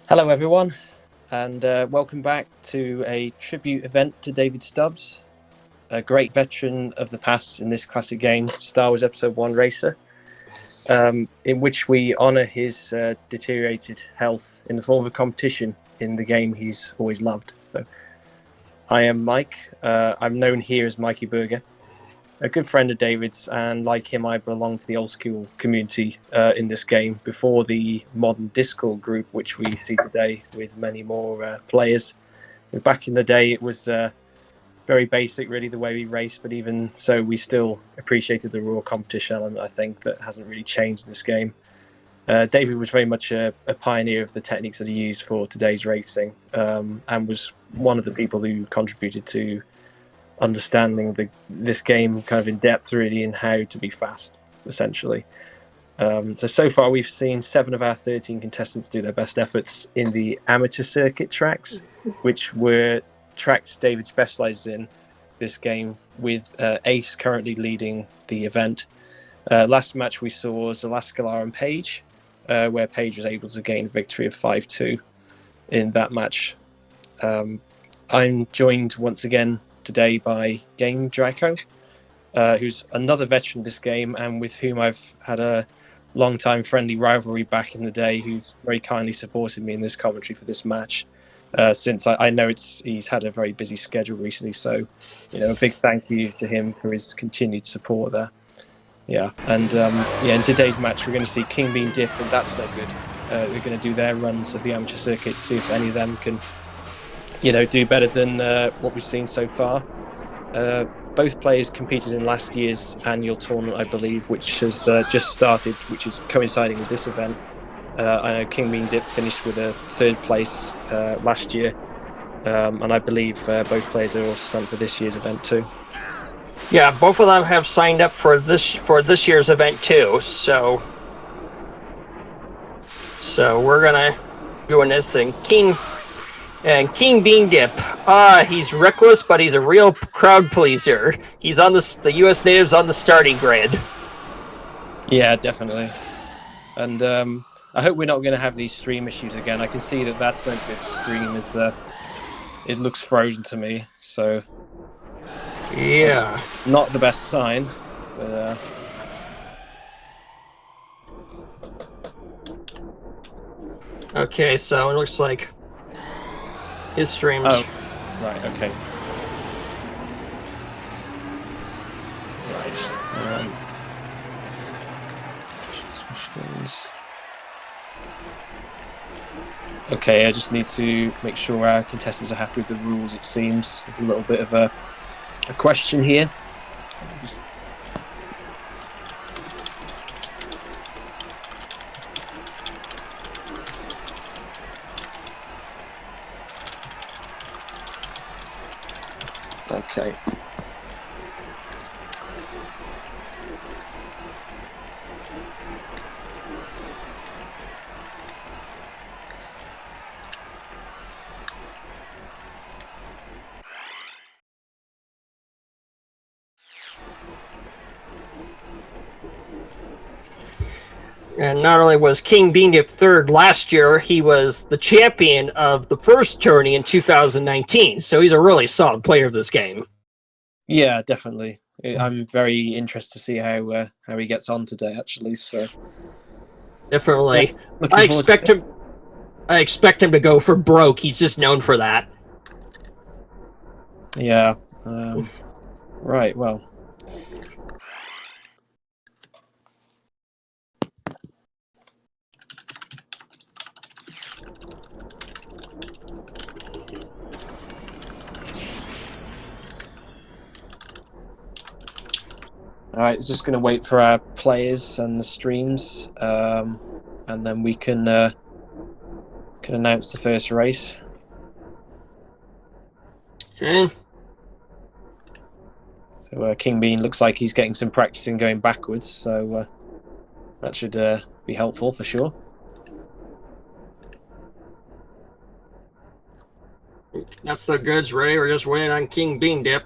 Hello, everyone, and welcome back to a tribute event to David Stubbs, a great veteran of the past in this classic game, Star Wars Episode 1 Racer, in which we honour his deteriorated health in the form of a competition in the game he's always loved. So, I am Mike. I'm known here as Mikey Burger, a good friend of David's, and like him, I belong to the old school community in this game before the modern Discord group, which we see today with many more players. So back in the day, it was very basic, really, the way we raced, but even so, we still appreciated the raw competition element. I think that hasn't really changed in this game. David was very much a pioneer of the techniques that he used for today's racing, and was one of the people who contributed to understanding this game kind of in depth, really, and how to be fast, essentially. So far we've seen 7 of our 13 contestants do their best efforts in the amateur circuit tracks, which were tracks David specializes in this game, with Ace currently leading the event. Last match we saw was Alaskalar and Page, where Page was able to gain a victory of 5-2 in that match. I'm joined once again today by Game Draco, who's another veteran of this game and with whom I've had a long-time friendly rivalry back in the day, who's very kindly supported me in this commentary for this match, since I know he's had a very busy schedule recently. So, a big thank you to him for his continued support there. Yeah, and in today's match we're going to see kingbeandip and That's No Good. They're going to do their runs of the amateur circuit, see if any of them can do better than what we've seen so far. Both players competed in last year's annual tournament, I believe, which has just started, which is coinciding with this event. I know kingbeandip finished with a 3rd place last year, and I believe both players are also signed for this year's event too. Yeah, both of them have signed up for this year's event too. So we're gonna doing this thing. kingbeandip. He's reckless, but he's a real crowd pleaser. He's on the U.S. natives on the starting grid. Yeah, definitely. And I hope we're not going to have these stream issues again. I can see that That's No Good stream is it looks frozen to me, so yeah, not the best sign. But, okay, so it looks like his streams. Oh, right. Okay. Right. Okay, I just need to make sure our contestants are happy with the rules. It seems there's a little bit of a question here. Okay. And not only was kingbeandip 3rd last year, he was the champion of the first tourney in 2019. So he's a really solid player of this game. Yeah, definitely. I'm very interested to see how he gets on today, actually. So definitely, yeah, I expect him to go for broke. He's just known for that. Yeah. Right. Well. All right, just going to wait for our players and the streams, and then we can announce the first race. Okay. So King Bean looks like he's getting some practicing going backwards, so that should be helpful for sure. That's the goods, Ray. We're just waiting on kingbeandip.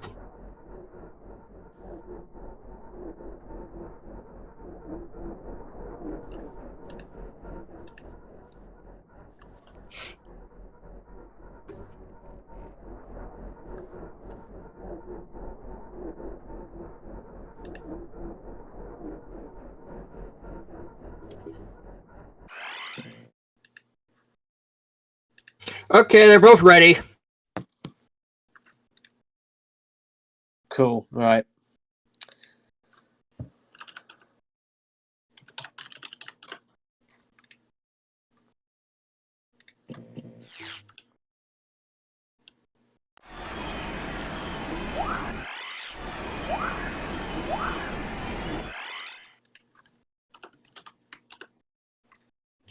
Okay, they're both ready. Cool. Right.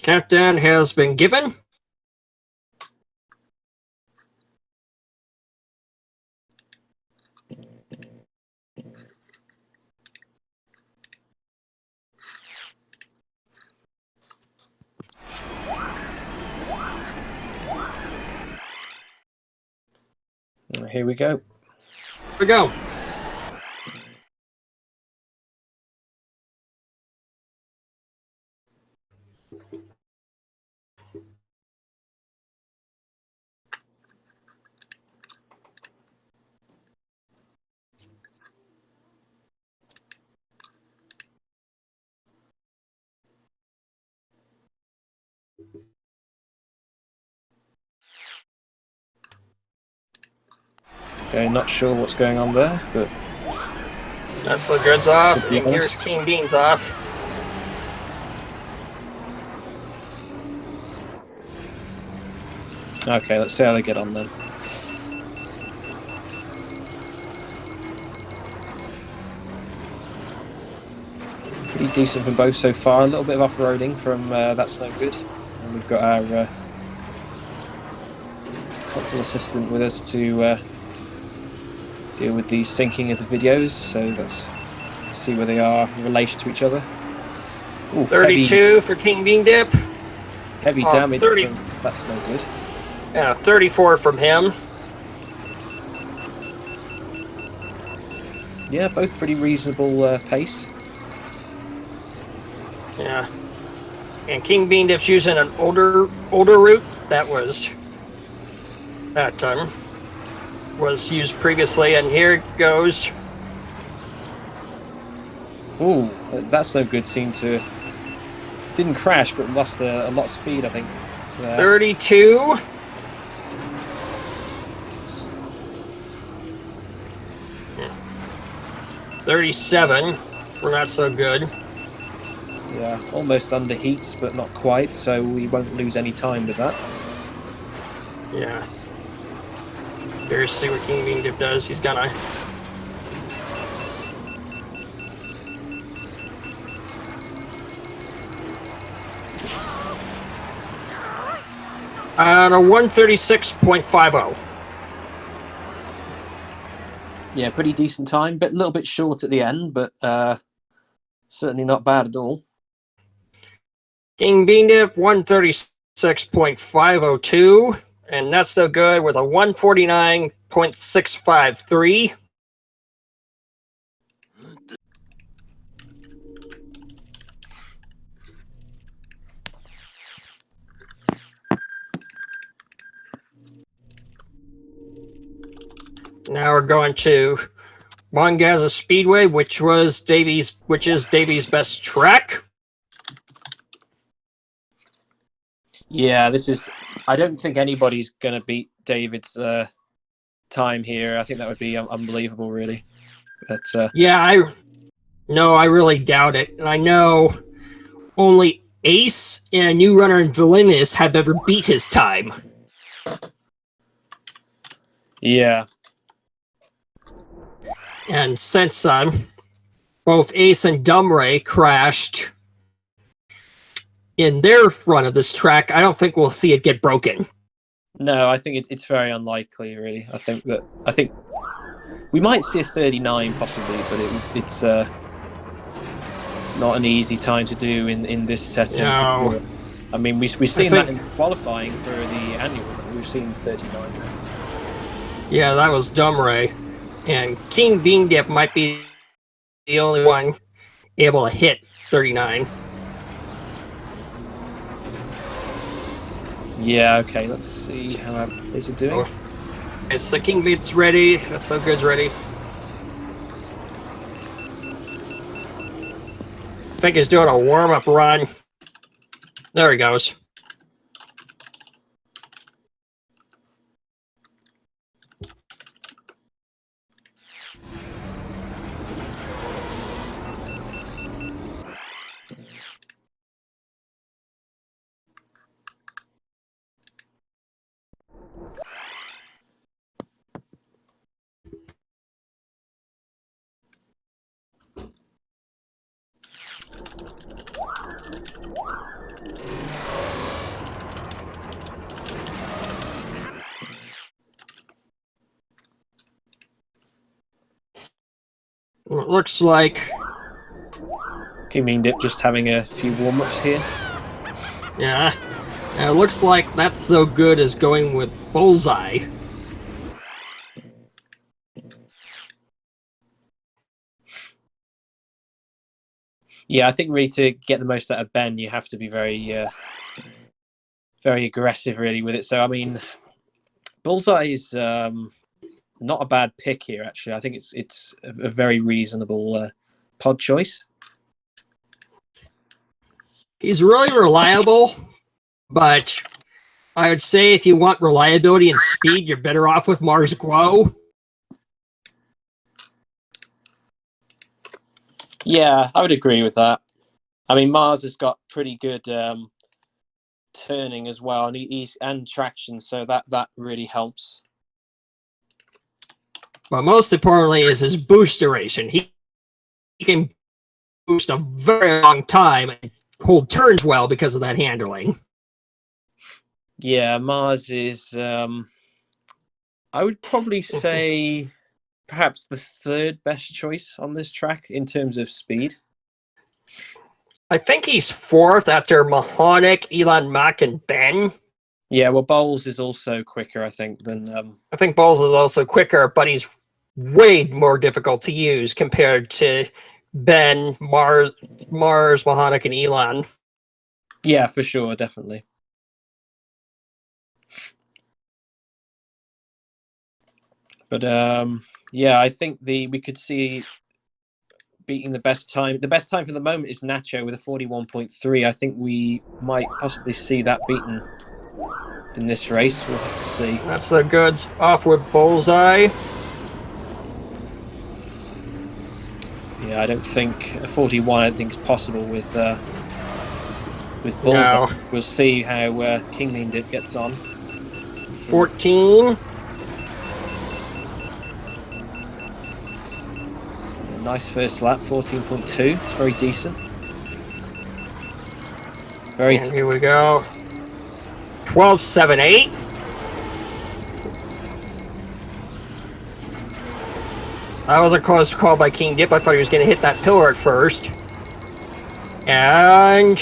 Countdown has been given. Here we go. Here we go. Okay, not sure what's going on there, but That's the goods off. To be And here's honest. King Beans off. okay, let's see how they get on then. Pretty decent from both so far. A little bit of off-roading from That's No Good. And we've got our helpful assistant with us to deal with the syncing of the videos. So let's see where they are in relation to each other. Ooh, 32 for King Bean Dip. heavy Oh, damage 30. from That's No Good. 34 from him. Yeah, both pretty reasonable pace. Yeah. And King Bean Dip's using an older route that was used previously, and here it goes. Ooh, That's No Good seemed to didn't crash, but lost a lot of speed, I think. 32. Yeah. 37. We're not so good. Yeah, almost under heats, but not quite, so we won't lose any time with that. Yeah. Here's see what King Bean Dip does. He's gonna. On a 136.50. Yeah, pretty decent time, but a little bit short at the end, but certainly not bad at all. King Bean Dip 136.502, and Not So Good with a 149.653. Now we're going to Mongaza Speedway, which is Davy's best track. Yeah, I don't think anybody's going to beat David's time here. I think that would be unbelievable, really. But Yeah, I really doubt it. And I know only Ace and a new runner in Villeneuve have ever beat his time. yeah, And since both Ace and Dumray crashed in their run of this track, I don't think we'll see it get broken. no, I think it's very unlikely, really. I think we might see a 39 possibly, but it's not an easy time to do in this setting. No. I mean, we've seen that in qualifying for the annual. We've seen 39. Yeah, that was Dumray. And King Bean Dip might be the only one able to hit 39. Yeah, okay, let's see how is it doing. It's the King Beat's ready. That's So Good's ready. I think he's doing a warm-up run. There he goes. It looks like... King Bean Dip just having a few warm-ups here. Yeah. It looks like that's so good as going with Bullseye. Yeah, I think really to get the most out of Ben, you have to be very, very aggressive really with it. So I mean, Bullseye is not a bad pick here. Actually, I think it's a very reasonable pod choice. He's really reliable, but I would say if you want reliability and speed, you're better off with Mars Guo. Yeah, I would agree with that. I mean, Mars has got pretty good turning as well, and he's and traction, so that really helps. But most importantly is his boost duration. He can boost a very long time and hold turns well because of that handling. Yeah, Mars is, I would probably say, perhaps the third best choice on this track in terms of speed. I think he's fourth after Mahonic, Elon Mack, and Ben. Yeah, well, Bowles is also quicker, I think, than... I think Bowles is also quicker, but he's way more difficult to use compared to Ben, Mars, Mahonic, and Elon. Yeah, for sure, definitely. But yeah, I think we could see beating the best time. The best time for the moment is Nacho with a 41.3. I think we might possibly see that beaten in this race. We'll have to see. That's the goods off with Bullseye. Yeah, I don't think a 41. I don't think is possible with Bullseye. No. We'll see how King Bean Dip gets on. 14. Nice first lap, 14.2. It's very decent. Very. And here we go. 12.78. That was a close call by King Dip. I thought he was going to hit that pillar at first. And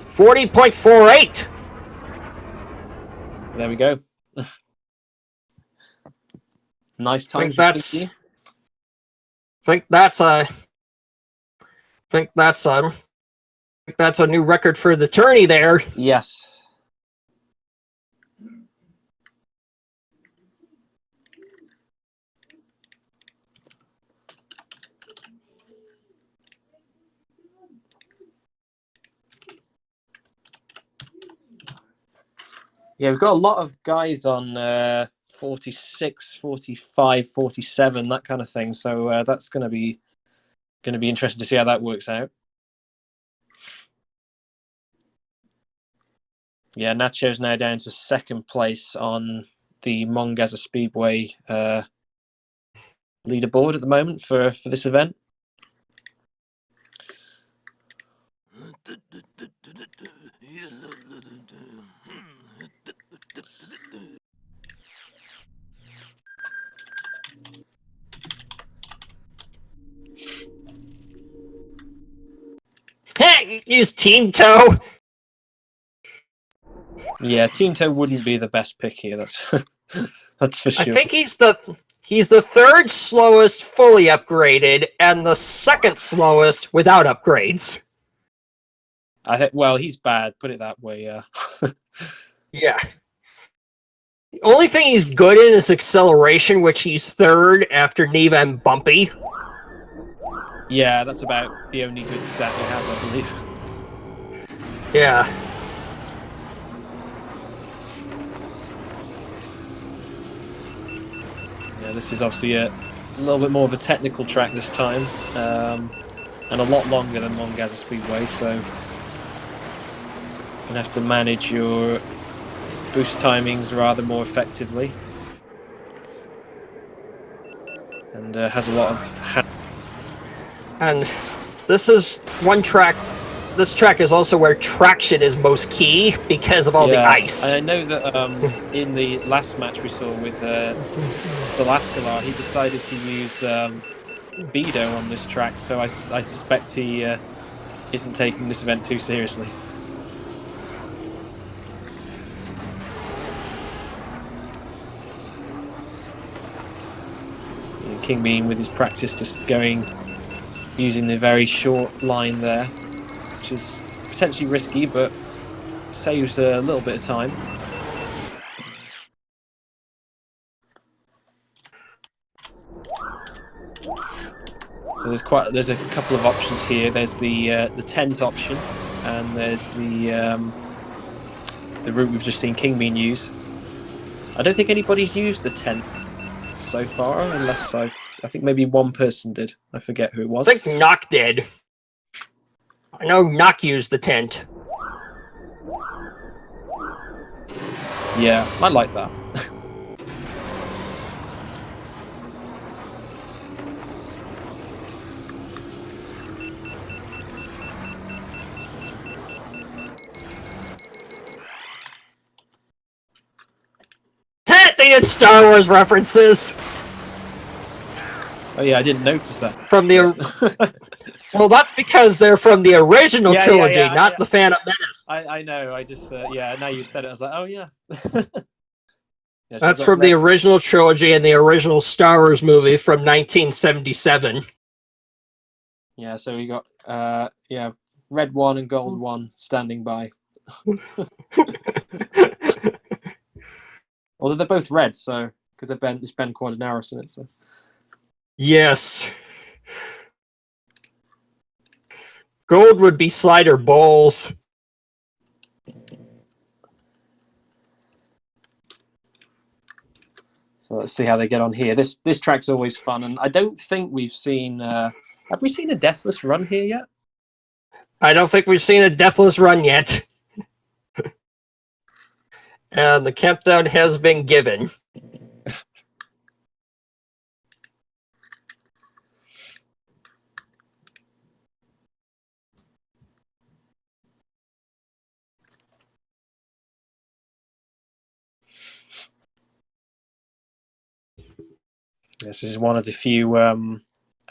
40.48. There we go. Nice time. I think that's a new record for the tourney there. Yes. Yeah, we've got a lot of guys on 46, 45, 47, that kind of thing. So that's going to be interesting to see how that works out. Yeah, Nacho's now down to second place on the Mongaza Speedway leaderboard at the moment for this event. Hey, use Team Toe. Yeah, Team Toe wouldn't be the best pick here. That's for sure. I think he's the third slowest fully upgraded and the second slowest without upgrades. Well, he's bad. Put it that way. Yeah. Yeah. The only thing he's good in is acceleration, which he's third after Neva and Bumpy. Yeah, that's about the only good stat he has, I believe. Yeah. Yeah, this is obviously a little bit more of a technical track this time, and a lot longer than Mongaza Speedway, so you're going to have to manage your boost timings rather more effectively. And has a lot of... And this is one track. This track is also where traction is most key because of all the ice. I know that in the last match we saw with Velasquez, he decided to use Bedo on this track, so I suspect he isn't taking this event too seriously. And King Bean with his practice just using the very short line there, which is potentially risky, but saves a little bit of time. So there's a couple of options here. There's the tent option, and there's the route we've just seen King Bean use. I don't think anybody's used the tent so far, unless I think maybe one person did. I forget who it was. I think Knock did. I know Knock used the tent. Yeah, I like that. They had Star Wars references. Oh yeah, I didn't notice that. From the well, that's because they're from the original trilogy, not the Phantom Menace. I know. I just now you said it. I was like, oh yeah. Yeah, that's from the original trilogy and the original Star Wars movie from 1977. Yeah, so we got red one and gold one standing by. Although they're both red, so because it's Ben Quadinaris in it. So yes, gold would be Slider Bowles. So let's see how they get on here. This track's always fun, and I don't think we've seen. Have we seen a deathless run here yet? I don't think we've seen a deathless run yet. And the countdown has been given. This is one of the few Ando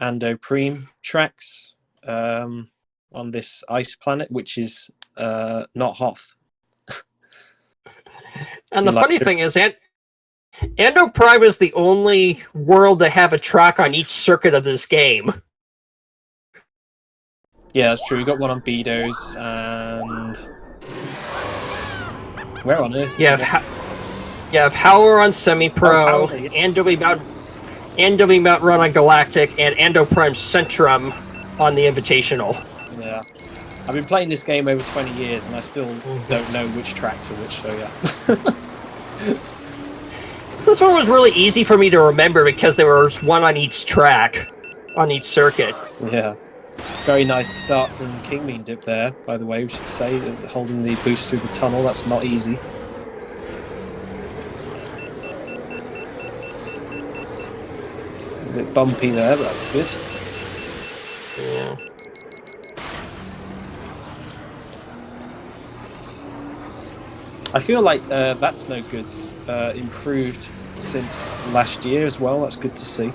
Preem tracks on this ice planet, which is not Hoth. And the funny thing is, Ando Prime is the only world to have a track on each circuit of this game. Yeah, that's true. We got one on Bedo's, and where on earth? You have Howler on Semi-Pro, Ando Mount Run on Galactic, and Ando Prime Centrum on the Invitational. Yeah. I've been playing this game over 20 years, and I still don't know which tracks are which, so yeah. This one was really easy for me to remember because there was one on each track, on each circuit. Yeah. Very nice start from kingbeandip there, by the way, we should say. Holding the boost through the tunnel, that's not easy. A bit bumpy there, but that's good. Yeah. I feel like That's No Good's improved since last year as well. That's good to see.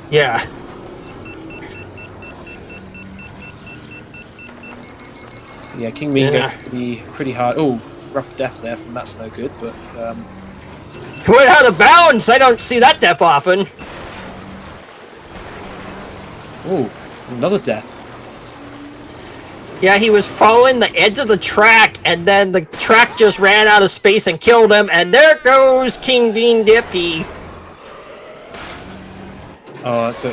Yeah. Yeah, King Bean going to be pretty hard. Oh, rough death there from That's No Good, but... Went out of bounds! I don't see that death often. Oh, another death. Yeah, he was following the edge of the track, and then the track just ran out of space and killed him, and there goes kingbeandip. Oh, that's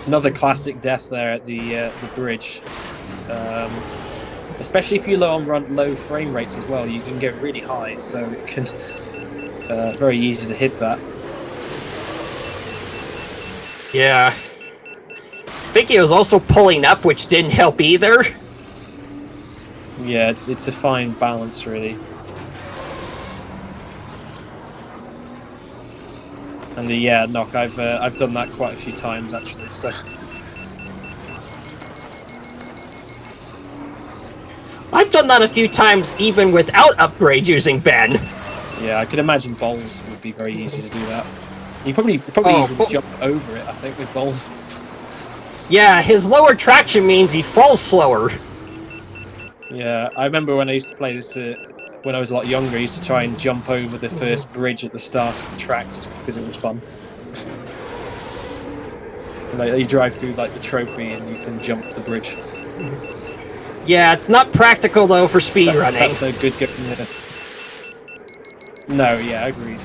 another classic death there at the bridge. Especially if you're on low frame rates as well, you can get really high, so it can very easy to hit that. Yeah. I think he was also pulling up, which didn't help either. Yeah, it's a fine balance, really. And yeah, Knock, I've done that quite a few times actually. So I've done that a few times even without upgrades using Ben. yeah, I could imagine bowls would be very easy to do that. You probably even jump over it, I think, with bowls. Yeah, his lower traction means he falls slower. Yeah, I remember when I used to play this when I was a lot younger. I used to try and jump over the first bridge at the start of the track just because it was fun. Like you drive through like the trophy and you can jump the bridge. Yeah, it's not practical though for speed running. That's no good going there. No, yeah, agreed.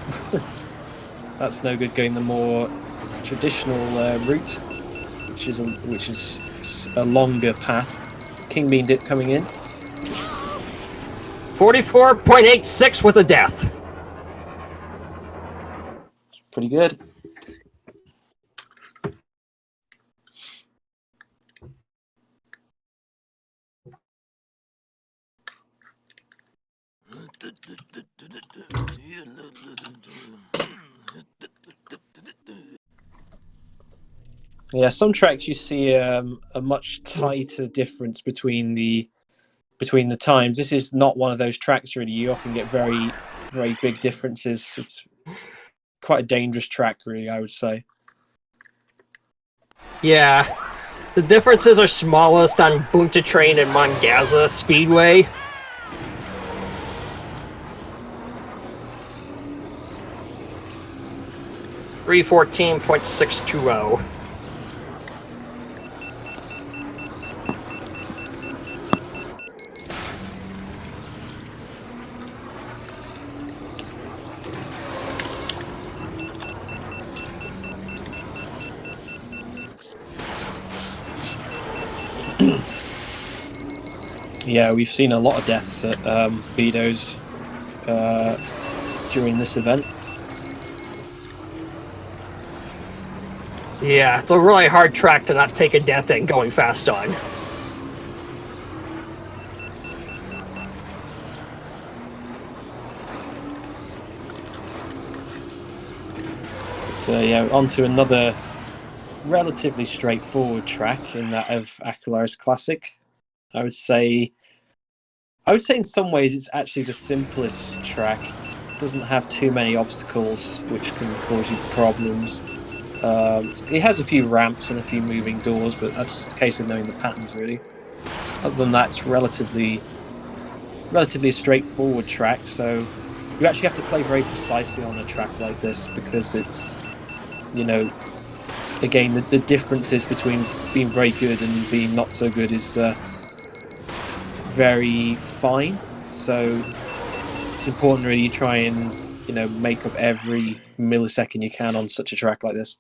That's no good going the more traditional route, which is a longer path. King Bean Dip coming in. 44.86 with a death. Pretty good. Yeah, some tracks you see a much tighter difference between the times. This is not one of those tracks really. You often get very big differences. It's quite a dangerous track, really, I would say. Yeah, the differences are smallest on Bunta Train and Mongaza Speedway. $314.620. Yeah, we've seen a lot of deaths at Bedo's during this event. Yeah, it's a really hard track to not take a death in going fast on. But yeah, on to another relatively straightforward track in that of Aquilaris Classic. I would say in some ways it's actually the simplest track. It doesn't have too many obstacles which can cause you problems. It has a few ramps and a few moving doors, but that's just a case of knowing the patterns, really. Other than that, it's relatively a straightforward track. So you actually have to play very precisely on a track like this because it's, again, the differences between being very good and being not so good is very fine. So it's important, really, you try and make up every millisecond you can on such a track like this.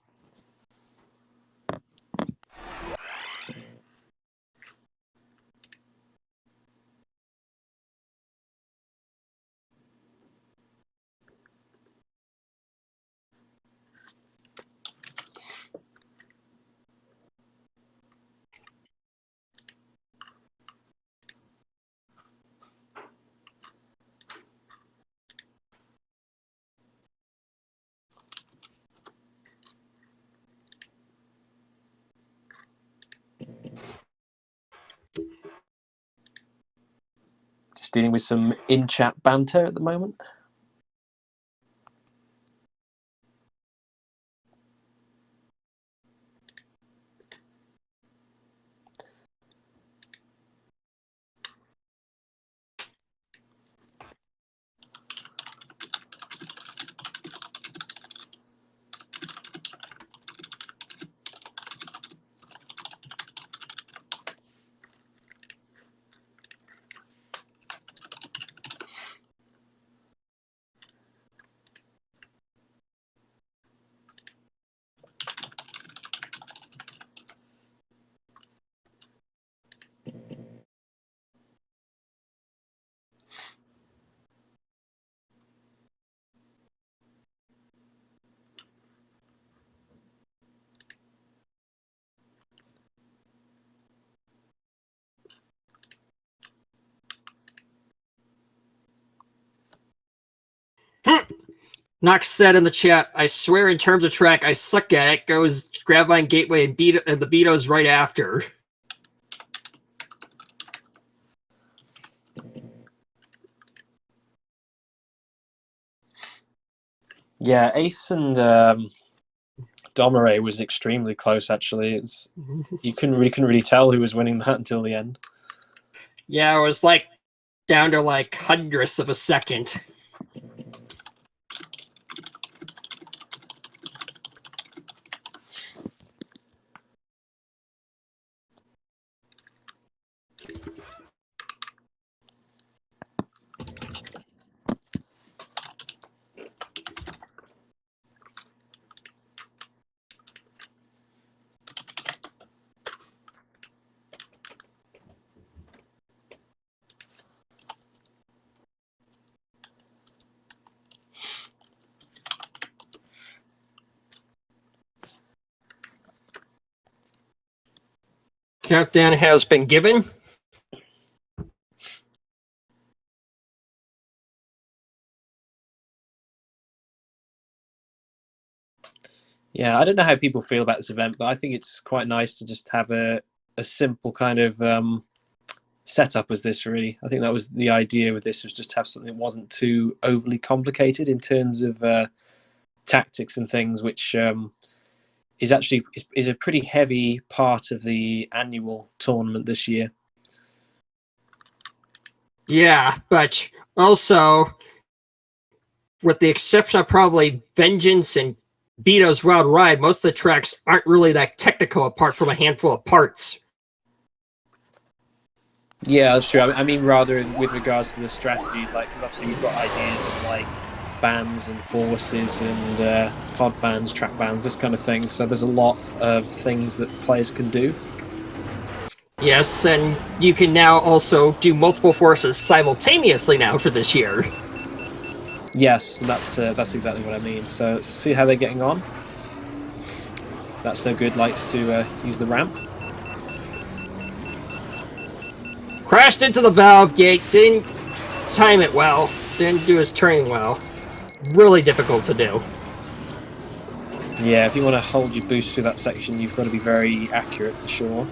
Just dealing with some in-chat banter at the moment. Knox said in the chat, I swear in terms of track, I suck at it. Goes Grabvine Gateway and the Betos right after. Yeah, Ace and Domare was extremely close. Actually, you couldn't really tell who was winning that until the end. Yeah, it was like down to like hundredths of a second. Countdown has been given. Yeah, I don't know how people feel about this event, but I think it's quite nice to just have a simple kind of setup as this. Really, I think that was the idea with this, was just have something that wasn't too overly complicated in terms of tactics and things, which is actually is a pretty heavy part of the annual tournament this year. Yeah, but also, with the exception of probably Vengeance and Beto's Wild Ride, most of the tracks aren't really that technical apart from a handful of parts. Yeah, that's true. I mean, rather with regards to the strategies, like, because obviously you've got ideas of like bands and forces and pod bands, track bands, this kind of thing. So there's a lot of things that players can do. Yes, and you can now also do multiple forces simultaneously now for this year. Yes, that's exactly what I mean. So let's see how they're getting on. That's no good. Likes to use the ramp. Crashed into the valve gate, didn't time it well, didn't do his turning well. Really difficult to do. Yeah, if you want to hold your boost through that section, you've got to be very accurate for sure.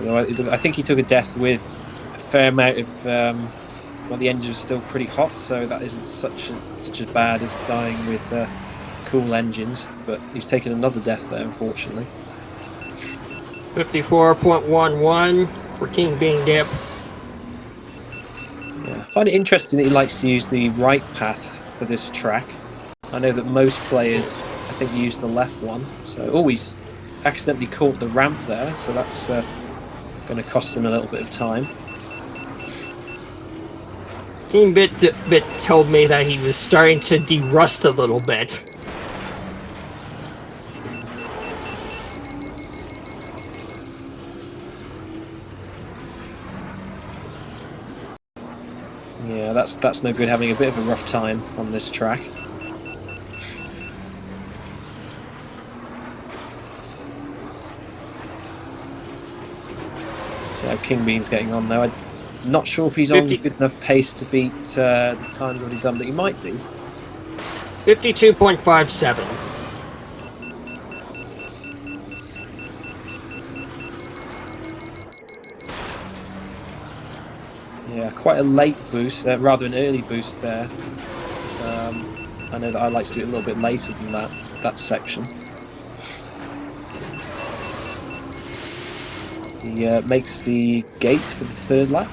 I think he took a death with a fair amount of well, the engine was still pretty hot, so that isn't such as bad as dying with cool engines. But he's taken another death there, unfortunately. 54.11 for kingbeandip. Yeah, I find it interesting that he likes to use the right path for this track. I know that most players, I think, use the left one. So always accidentally caught the ramp there, so that's going to cost him a little bit of time. Kingbeandip told me that he was starting to derust a little bit. Yeah, that's no good, having a bit of a rough time on this track. So King Bean's getting on though. I'm not sure if he's on good enough pace to beat the times already done, but he might be. 52.57. Yeah, quite a late boost, rather an early boost there. I know that I like to do it a little bit later than that section. He makes the gate for the third lap.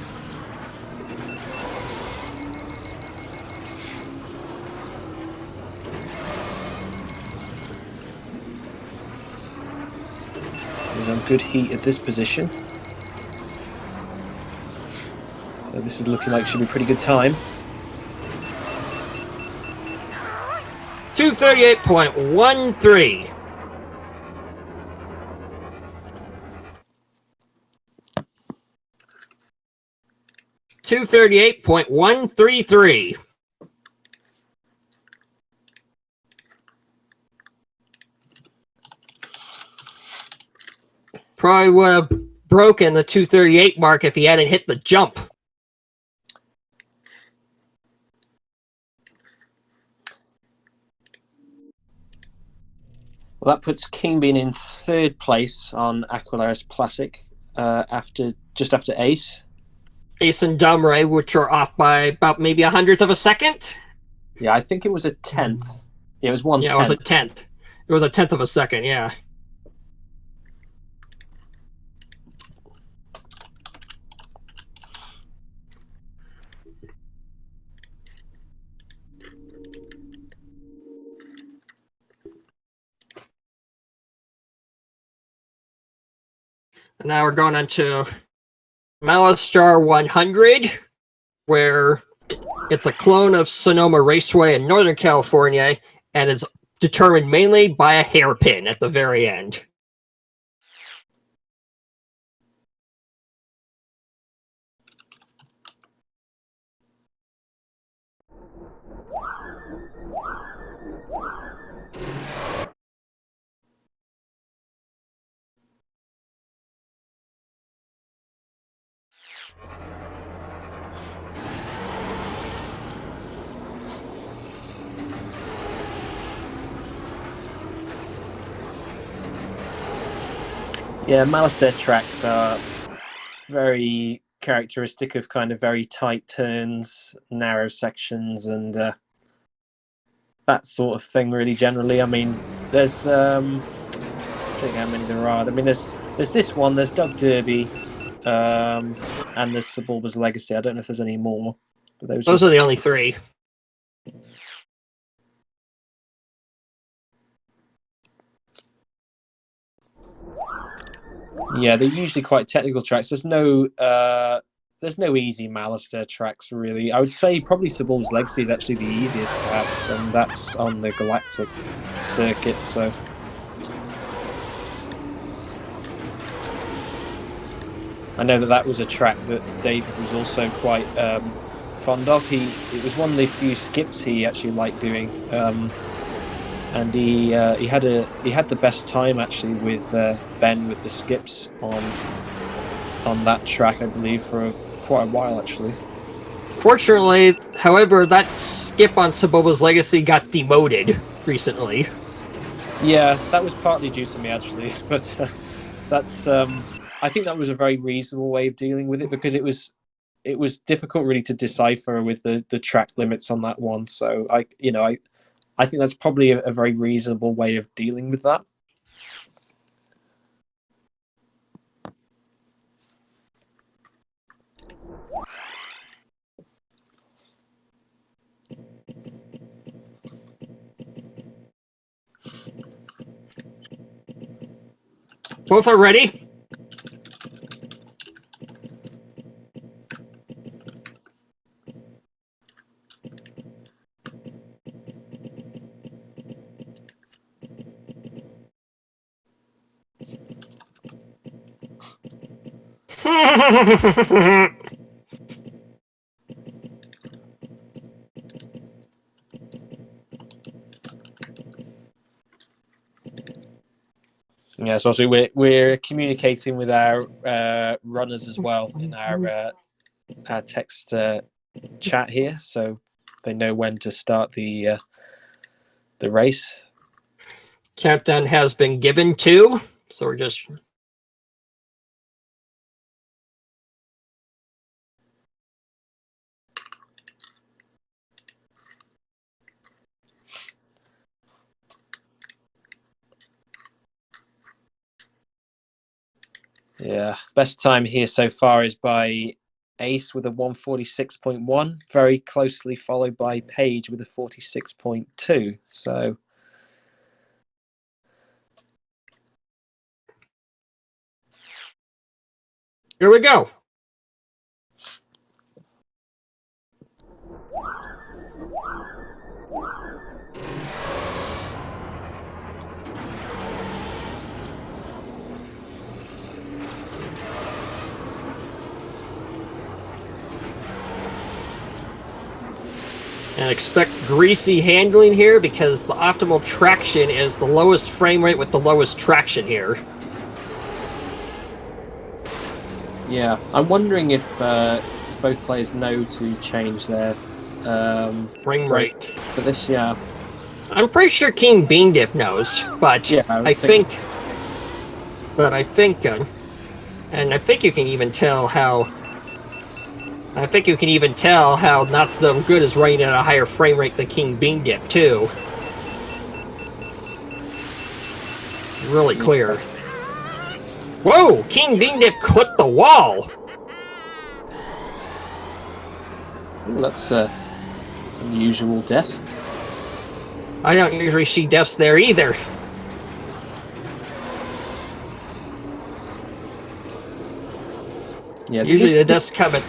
He's on good heat at this position. So this is looking like it should be a pretty good time. 238.13. $238.133. Probably would have broken the 238 mark if he hadn't hit the jump. Well, that puts King Bean in third place on Aquilaris Classic just after Ace. Ace and Domre, which are off by about maybe 100th of a second. Yeah, I think it was a tenth. Yeah, it was 1/10. Yeah, it was a tenth. It was a tenth of a second. Yeah. And now we're going on to Malastar 100, where it's a clone of Sonoma Raceway in Northern California and is determined mainly by a hairpin at the very end. Yeah, Malastair tracks are very characteristic of kind of very tight turns, narrow sections, and that sort of thing. Really, generally, I mean, there's I think how many there are. I mean, there's this one. There's Doug Derby, and there's Sebulba's Legacy. I don't know if there's any more, but Those are the only three. Yeah, they're usually quite technical tracks. There's no easy Malastair tracks, really. I would say probably Sebulba's Legacy is actually the easiest, perhaps, and that's on the Galactic circuit, so... I know that was a track that David was also quite fond of. It was one of the few skips he actually liked doing, and he had the best time actually with Ben with the skips on that track, I believe, for quite a while actually. Fortunately, however, that skip on Sebulba's Legacy got demoted recently. Yeah, that was partly due to me actually, but that's I think that was a very reasonable way of dealing with it, because it was difficult really to decipher with the track limits on that one. So I think that's probably a very reasonable way of dealing with that. Both are ready. Yeah, so obviously we're communicating with our runners as well in our text chat here, so they know when to start the race. Countdown has been given to, so we're just... Yeah, best time here so far is by Ace with a 1:46.1, very closely followed by Paige with a 46.2. So here we go. And expect greasy handling here, because the optimal traction is the lowest frame rate with the lowest traction here. yeah, I'm wondering if both players know to change their Frame rate for this. Yeah, I'm pretty sure kingbeandip knows, but yeah, I think and I think you can even tell how I think you can even tell how Not So Good is running at a higher frame rate than King Bean Dip, too. Really clear. Whoa! King Bean Dip clipped the wall! Ooh, that's unusual death. I don't usually see deaths there either. Yeah, Usually the deaths come at...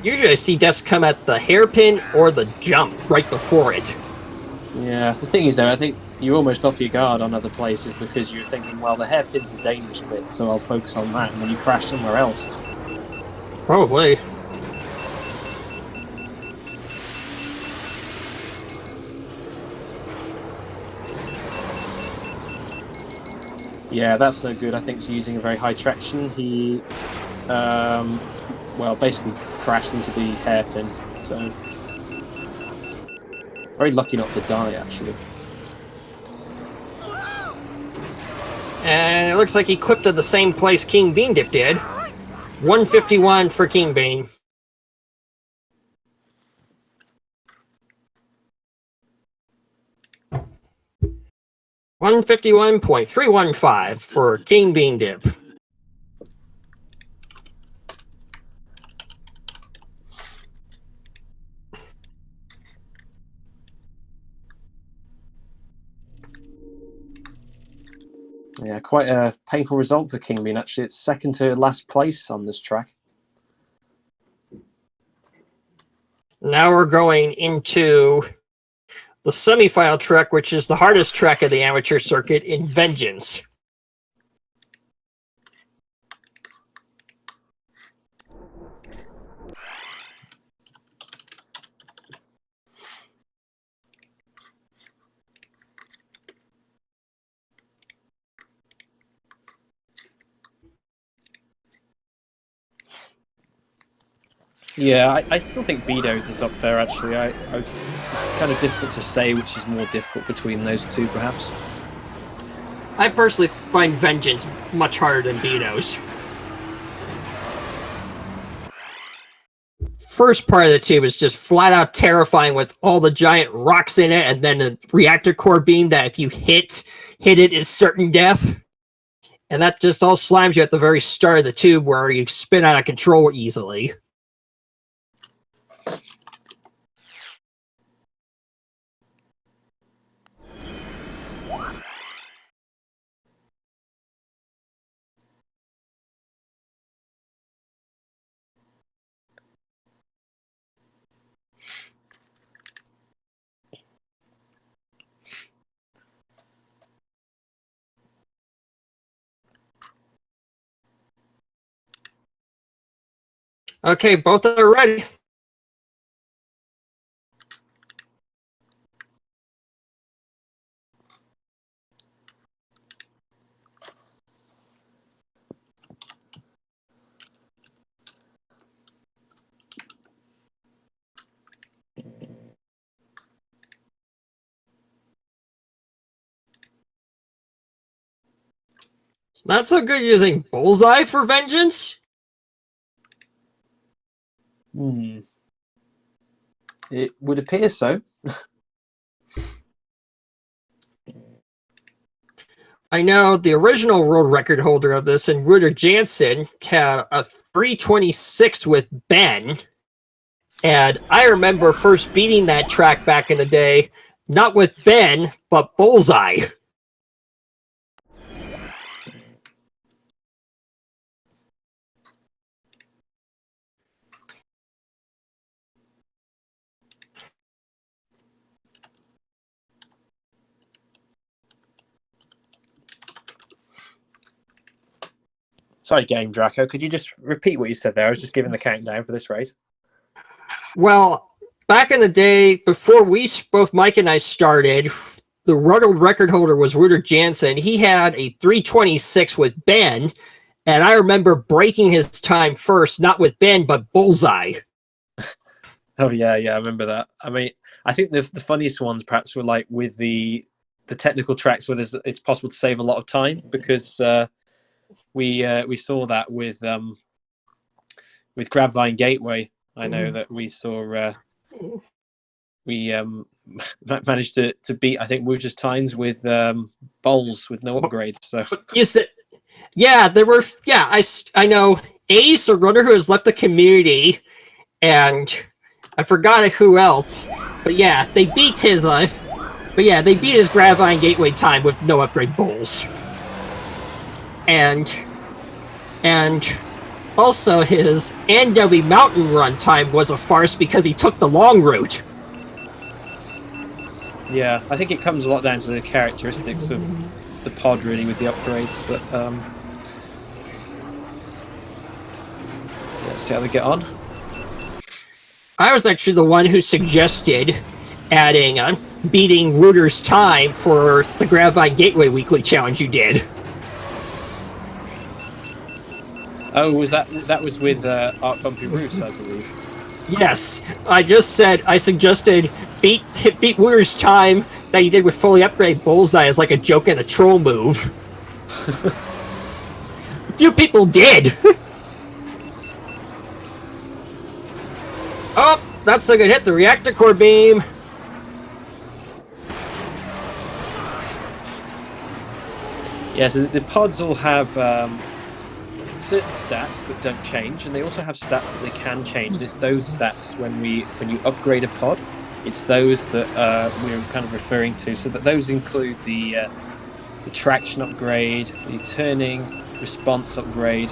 Usually I see deaths come at the hairpin or the jump right before it. Yeah, the thing is though, I think you almost off your guard on other places because you're thinking, well, the hairpin's a dangerous bit, so I'll focus on that, and then you crash somewhere else. Probably. Yeah, that's no good. I think he's using a very high traction. He, well, basically crashed into the hairpin, so very lucky not to die, actually. And it looks like he clipped at the same place King Bean Dip did. 151 for King Bean. $151.315 for King Bean Dip. Yeah, quite a painful result for King Bean, actually. It's second to last place on this track. Now we're going into the semifinal track, which is the hardest track of the amateur circuit in Vengeance. Yeah, I still think Bedo's is up there, actually. It's kind of difficult to say which is more difficult between those two, perhaps. I personally find Vengeance much harder than Bedo's. First part of the tube is just flat out terrifying with all the giant rocks in it, and then a reactor core beam that if you hit it is certain death. And that just all slimes you at the very start of the tube where you spin out of control easily. Okay, both are ready. Not so good using Bullseye for Vengeance. It would appear so. I know the original world record holder of this, and Ruder Jansen, had a 326 with Ben. And I remember first beating that track back in the day, not with Ben, but Bullseye. Sorry, Game Draco. Could you just repeat what you said there? I was just giving the countdown for this race. Well, back in the day, before both Mike and I started, the world record holder was Ruder Jansen. He had a 326 with Ben, and I remember breaking his time first, not with Ben, but Bullseye. Oh, yeah, I remember that. I mean, I think the funniest ones perhaps were like with the technical tracks where it's possible to save a lot of time, because we saw that with Grabvine Gateway, I know that we saw we managed to beat, I think, Wooter's times with bowls with no upgrades. So You said, yeah, there were, yeah, I know Ace, a runner who has left the community, and I forgot who else, but yeah, they beat his, they beat his Gravine Gateway time with no upgrade bowls. And also his NW Mountain Run time was a farce because he took the long route. yeah, I think it comes a lot down to the characteristics of the pod, really, with the upgrades. But let's see how they get on. I was actually the one who suggested adding beating Wooter's time for the Gravine Gateway Weekly Challenge you did. Oh, was that was with Art Bumpy Roofs, I believe. Yes, I suggested beat Wooter's time that he did with fully upgraded Bullseye as like a joke and a troll move. A few people did. Oh, that's a good hit. The reactor core beam. Yeah, so the pods all have certain stats that don't change, and they also have stats that they can change. And it's those stats when you upgrade a pod, it's those that we're kind of referring to. So that those include the traction upgrade, the turning response upgrade,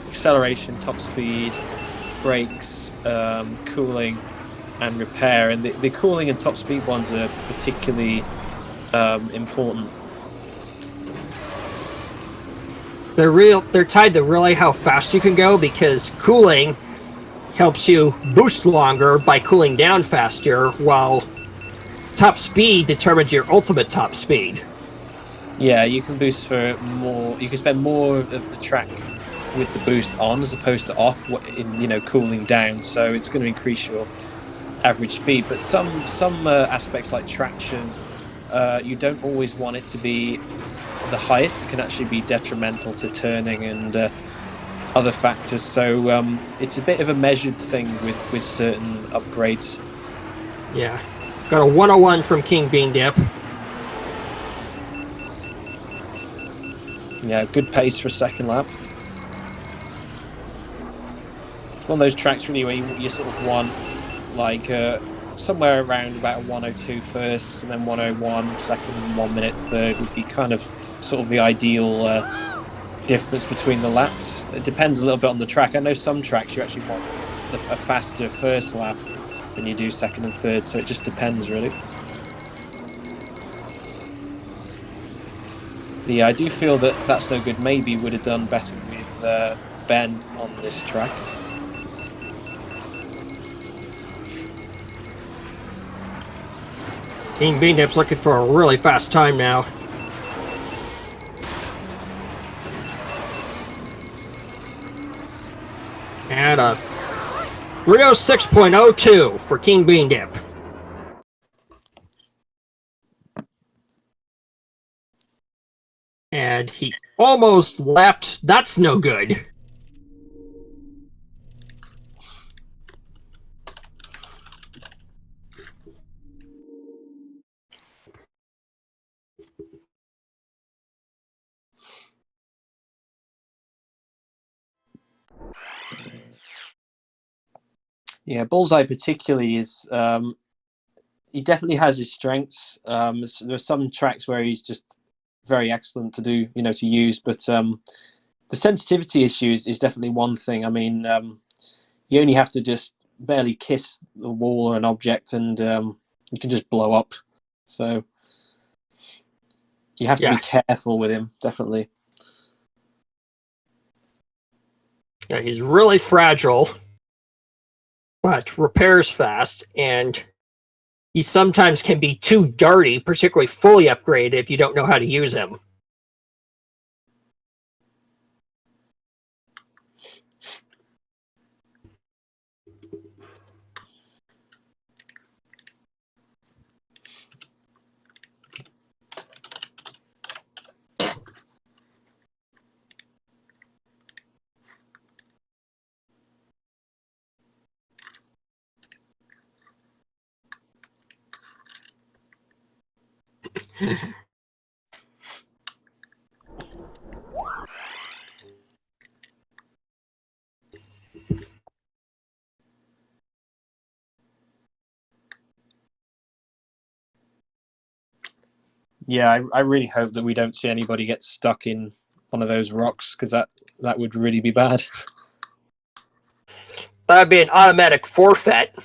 acceleration, top speed, brakes, cooling, and repair. And the cooling and top speed ones are particularly important. They're tied to really how fast you can go, because cooling helps you boost longer by cooling down faster, while top speed determines your ultimate top speed. Yeah, you can boost for more. You can spend more of the track with the boost on as opposed to off in cooling down. So it's going to increase your average speed. But some aspects like traction, you don't always want it to be the highest. It can actually be detrimental to turning and other factors. So it's a bit of a measured thing with certain upgrades. Yeah, got a 101 from Kingbeandip. Yeah, good pace for a second lap. It's one of those tracks really where you sort of want like somewhere around about a 102 first and then 101 second and 1 minute third would be kind of sort of the ideal difference between the laps. It depends a little bit on the track. I know some tracks you actually want a faster first lap than you do second and third, so it just depends really. Yeah, I do feel that That's No Good maybe would have done better with Ben on this track. Kingbeandip's looking for a really fast time now. And a 306.02 for Kingbeandip. And he almost lapped. That's no good. Yeah, Bullseye particularly is he definitely has his strengths. There are some tracks where he's just very excellent to do, to use, but the sensitivity issues is definitely one thing. I mean, you only have to just barely kiss the wall or an object, and you can just blow up. So you have to be careful with him, definitely. Yeah, he's really fragile, but repairs fast, and he sometimes can be too dirty, particularly fully upgraded, if you don't know how to use him. Yeah, I really hope that we don't see anybody get stuck in one of those rocks, because that would really be bad. That would be an automatic forfeit.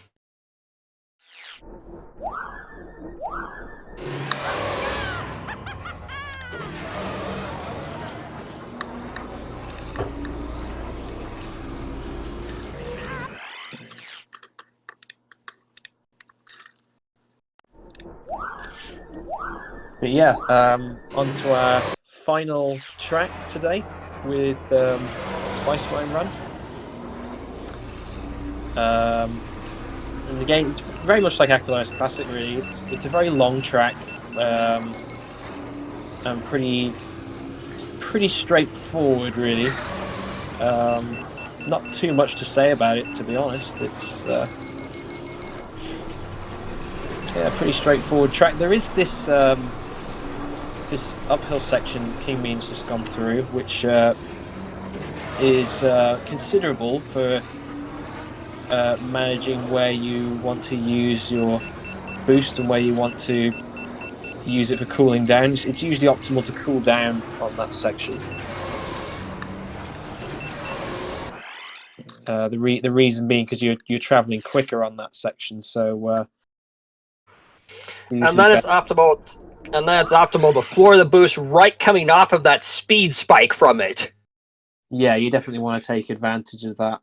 But yeah, on to our final track today with Spice Mine Run. And again, it's very much like Aquilon's Classic, really. It's a very long track, and pretty straightforward, really. Not too much to say about it, to be honest. It's pretty straightforward track. There is this this uphill section King Bean's just gone through, which is considerable for managing where you want to use your boost and where you want to use it for cooling down. It's usually optimal to cool down on that section. The reason being because you're traveling quicker on that section, so and then it's optimal. And then it's optimal to floor the boost right coming off of that speed spike from it. Yeah, you definitely want to take advantage of that.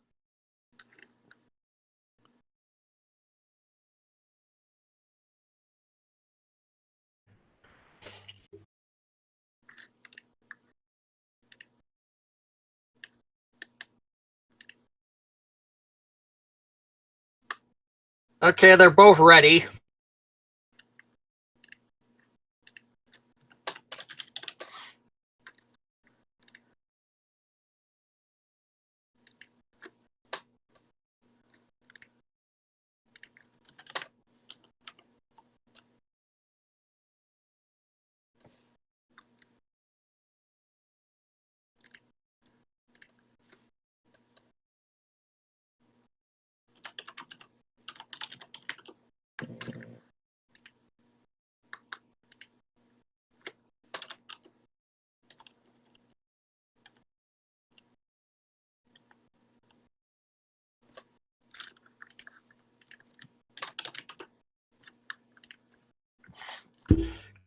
Okay, they're both ready.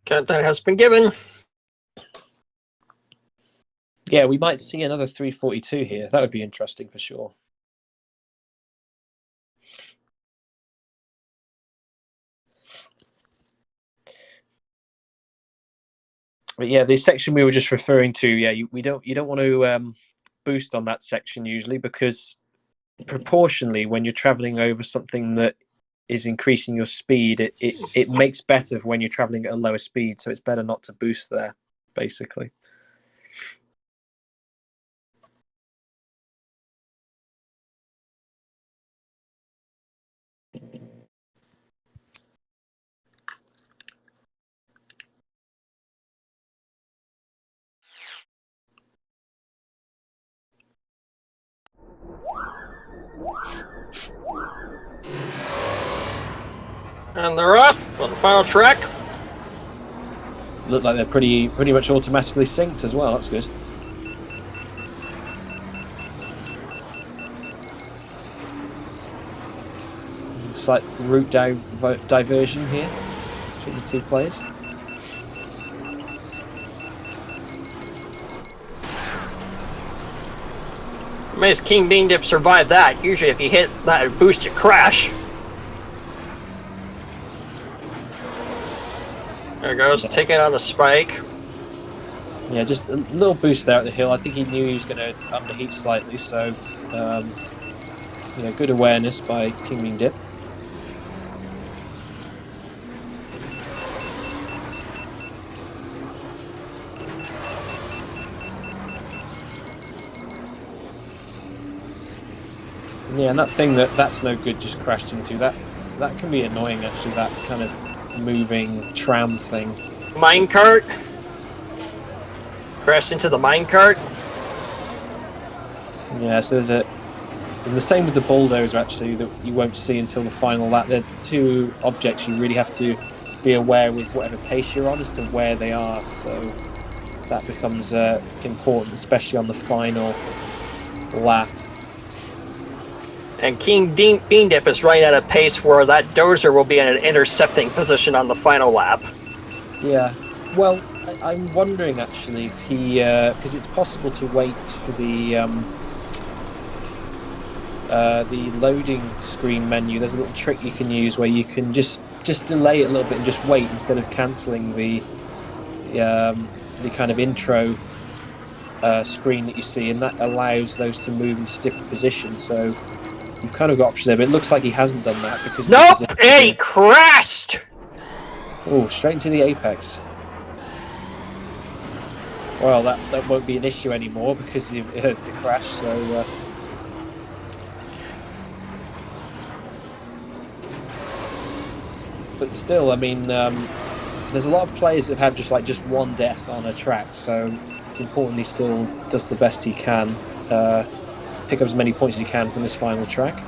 Countdown has been given. Yeah, we might see another 342 here. That would be interesting for sure. But yeah, the section we were just referring to, yeah, you don't want to boost on that section usually, because proportionally, when you're traveling over something that is increasing your speed, it makes better when you're traveling at a lower speed. So it's better not to boost there, basically. And they're off on the final track. Look like they're pretty much automatically synced as well. That's good. Slight route diversion here between the two players. Amazed King Beandip survived that. Usually if you hit that boost, you crash. There goes, taking on the spike. Yeah, just a little boost there at the hill. I think he knew he was going to underheat slightly, so good awareness by King Beandip. Yeah, and that thing that's no good just crashed into, that can be annoying actually, that kind of moving tram thing. Minecart. Crashed into the minecart. Yeah, so there's and the same with the bulldozer, actually, that you won't see until the final lap. They're two objects you really have to be aware with whatever pace you're on as to where they are. So that becomes important, especially on the final lap. And King Bean Dip is right at a pace where that dozer will be in an intercepting position on the final lap. Yeah. Well, I'm wondering actually if he, because it's possible to wait for the loading screen menu. There's a little trick you can use where you can just delay it a little bit and just wait instead of cancelling the kind of intro screen that you see, and that allows those to move into different positions. So you've kind of got options there, but it looks like he hasn't done that because nope, he crashed. Oh, straight into the apex. Well, that won't be an issue anymore because of the crash. So. But still, I mean, there's a lot of players that have had just one death on a track, so it's important he still does the best he can, pick up as many points as he can from this final track.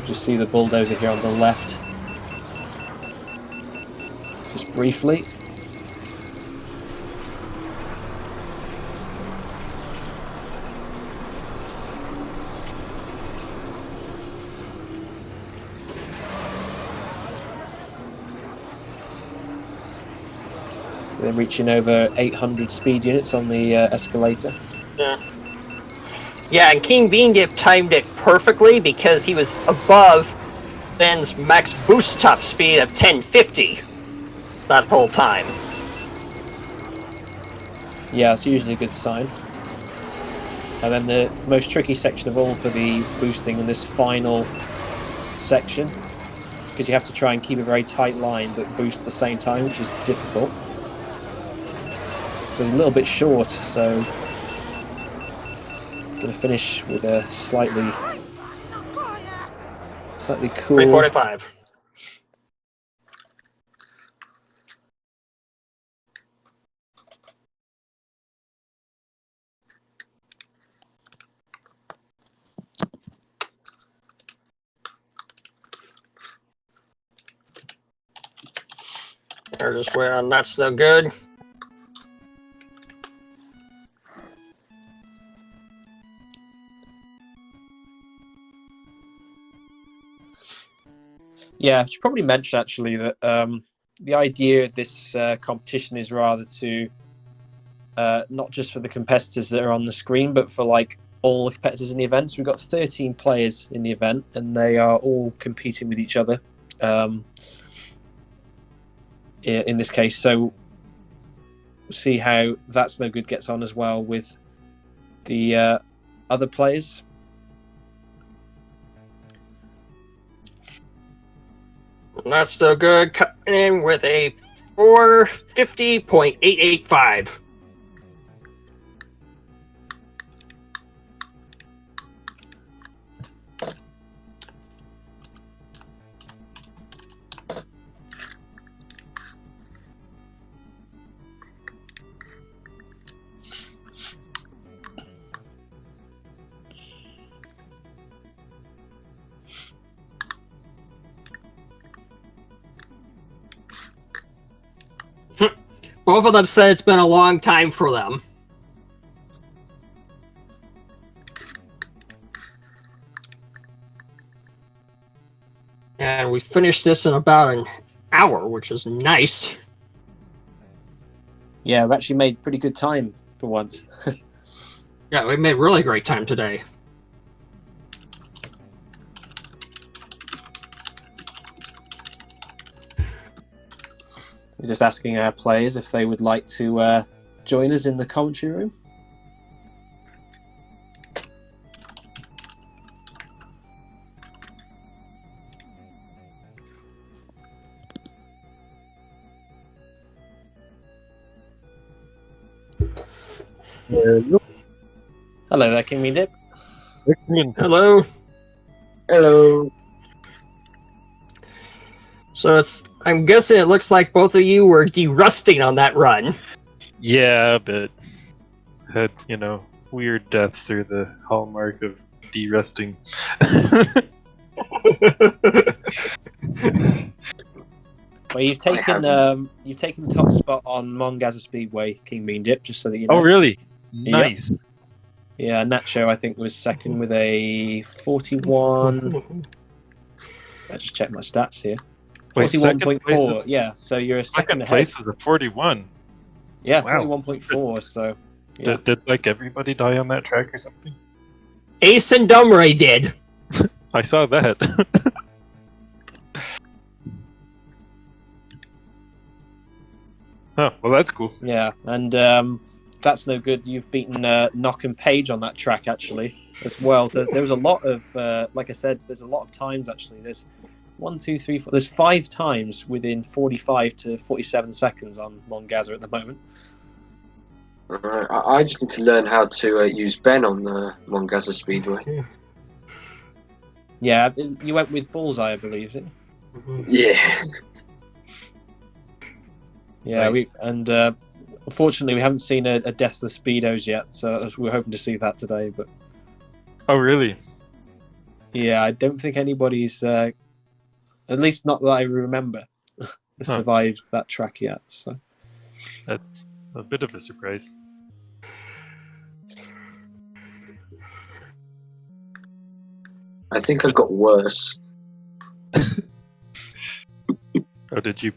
Just see the bulldozer here on the left. Just briefly. So they're reaching over 800 speed units on the escalator. Yeah. Yeah, and King Bean Dip timed it perfectly because he was above Ben's max boost top speed of 1050 that whole time. Yeah, it's usually a good sign. And then the most tricky section of all for the boosting in this final section, because you have to try and keep a very tight line but boost at the same time, which is difficult. So it's a little bit short, so it's going to finish with a slightly cool. 345. They're just wearing nuts, no good. Yeah, I should probably mention actually that the idea of this competition is rather to not just for the competitors that are on the screen, but for all the competitors in the event. So we've got 13 players in the event, and they are all competing with each other. In this case, so we'll see how That's No Good gets on as well with the other players. Not so good, coming in with a 450.885. Both of them said it's been a long time for them. And we finished this in about an hour, which is nice. Yeah, we've actually made pretty good time for once. Yeah, we made really great time today. We're just asking our players if they would like to join us in the commentary room. Hello there, kingbeandip. Hello. Hello. So I'm guessing it looks like both of you were derusting on that run. Yeah, but had, weird deaths are the hallmark of derusting. Well, you've taken the top spot on Mongaza Speedway, kingbeandip, just so that you know. Oh, really? Yep. Nice. Yeah, Nacho, I think, was second with a 41. I just checked my stats here. Wait, 41.4. Yeah, so you're a second ahead. place is a 41. Yeah, Wow. 41.4. So, yeah. Did like everybody die on that track or something? Ace and Dumray did. I saw that. Oh, well, that's cool. Yeah, and that's no good. You've beaten Knock and Page on that track, actually, as well. So there was a lot of, like I said, there's a lot of times, actually. There's 1, 2, 3, 4. There's 5 times within 45 to 47 seconds on Mongaza at the moment. I just need to learn how to use Ben on the Mongaza Speedway. Yeah, you went with Bullseye, I believe, didn't you? Yeah. Yeah, Nice. Unfortunately, we haven't seen a Death of the Speedos yet, so we're hoping to see that today. But Oh, really? yeah, I don't think anybody's, at least not that I remember, survived that track yet. So That's a bit of a surprise. I think I got worse. Oh, did you?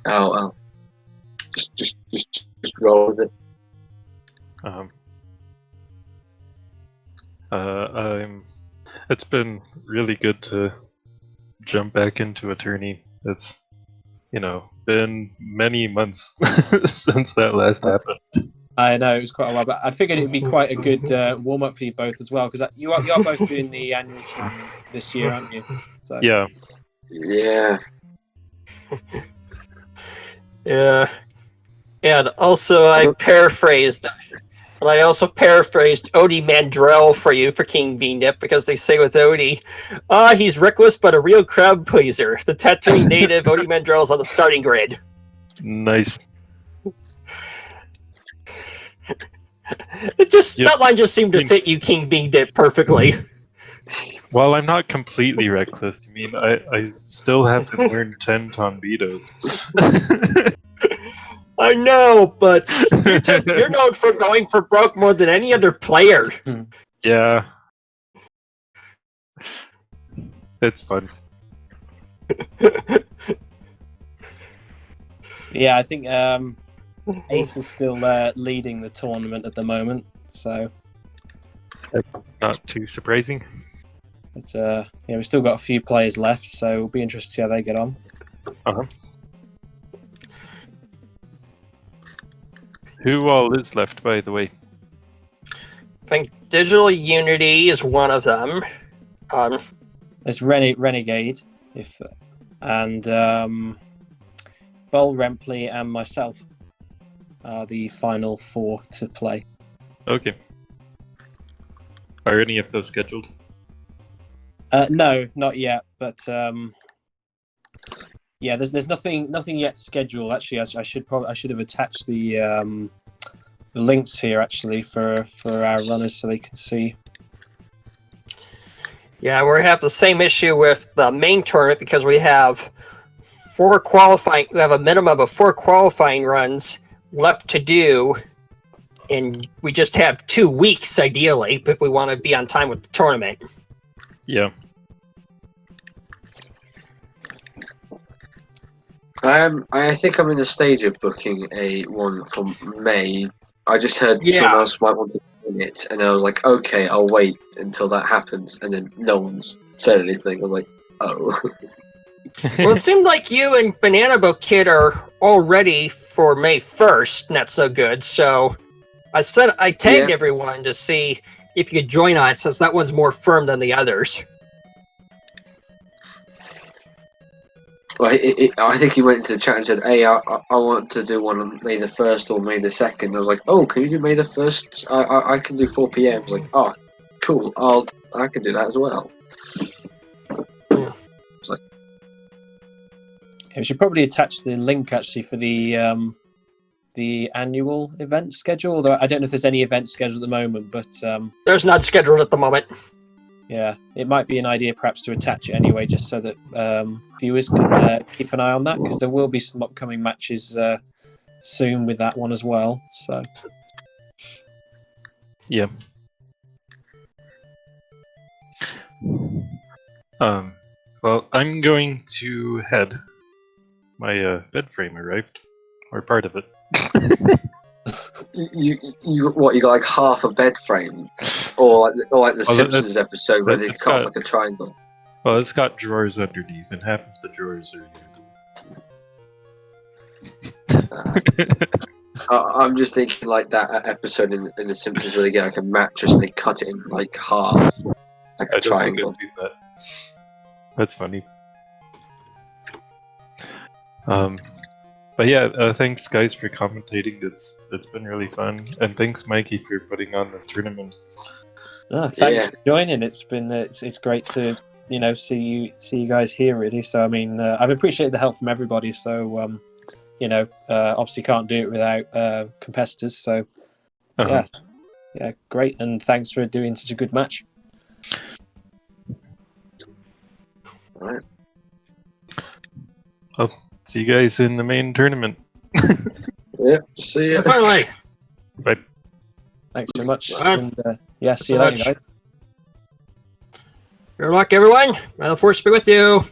Oh. Just roll with it. It's been really good to jump back into a tourney. It's, been many months since that last happened. I know it was quite a while, but I figured it would be quite a good warm up for you both as well, because you are both doing the annual tournament this year, aren't you? So Yeah. Yeah. Yeah. And also I paraphrased Odie Mandrell for you for kingbeandip, because they say with Odie, he's reckless but a real crowd pleaser. The Tatooine native Odie Mandrell's on the starting grid. Nice. That line just seemed to fit you, kingbeandip, perfectly. Well, I'm not completely reckless. I mean, I still have to learn 10 Tombitos. I know, but you're known for going for broke more than any other player. Yeah. It's fun. yeah, I think Ace is still leading the tournament at the moment, so Not too surprising. it's we've still got a few players left, so it'll be interesting to see how they get on. Uh-huh. Who all is left, by the way? I think Digital Unity is one of them. There's Renegade, and Bowl Rempley and myself are the final 4 to play. Okay. Are any of those scheduled? No, not yet. But yeah, there's nothing yet scheduled. Actually, I should have attached the links here actually for our runners so they can see. Yeah, we have the same issue with the main tournament because we have 4 qualifying. We have a minimum of 4 qualifying runs left to do, and we just have 2 weeks ideally if we want to be on time with the tournament. Yeah. I think I'm in the stage of booking a one for May. I just heard someone else might want to win it, and I was like, okay, I'll wait until that happens, and then no one's said anything. I'm like, oh. Well, it seemed like you and Banana Boat Kid are all ready for May 1st. Not so good. So I tagged everyone to see if you could join on it, since that one's more firm than the others. Well, I think he went into the chat and said, "Hey, I want to do one on May the 1st or May the 2nd." I was like, "Oh, can you do May the 1st? I can do 4 p.m." I was like, "Oh, cool. I can do that as well." Yeah. It's like, We should probably attach the link actually for the annual event schedule. Although I don't know if there's any events scheduled at the moment, but There's none scheduled at the moment. yeah, it might be an idea perhaps to attach it anyway, just so that viewers can keep an eye on that, because there will be some upcoming matches soon with that one as well. So Yeah. Well, I'm going to head. My bed frame arrived, or part of it. you got like half a bed frame, or like the Well, Simpsons episode where they it's cut off got- like a triangle. Well, it's got drawers underneath, and half of the drawers are I'm just thinking like that episode in the Simpsons where they get like a mattress and they cut it in like half, like I a don't think triangle. I'd do that. That's funny. But yeah, thanks guys for commentating. It's been really fun, and thanks Mikey for putting on this tournament. thanks for joining. It's been it's great to see you guys here really. So I mean, I've appreciated the help from everybody. So obviously can't do it without competitors. So Uh-huh. yeah, great, and thanks for doing such a good match. All right. See you guys in the main tournament. Yeah. See ya. Finally. Bye. Thanks so much. Right. And see so you later, much. guys. Good luck, everyone. May the force be with you.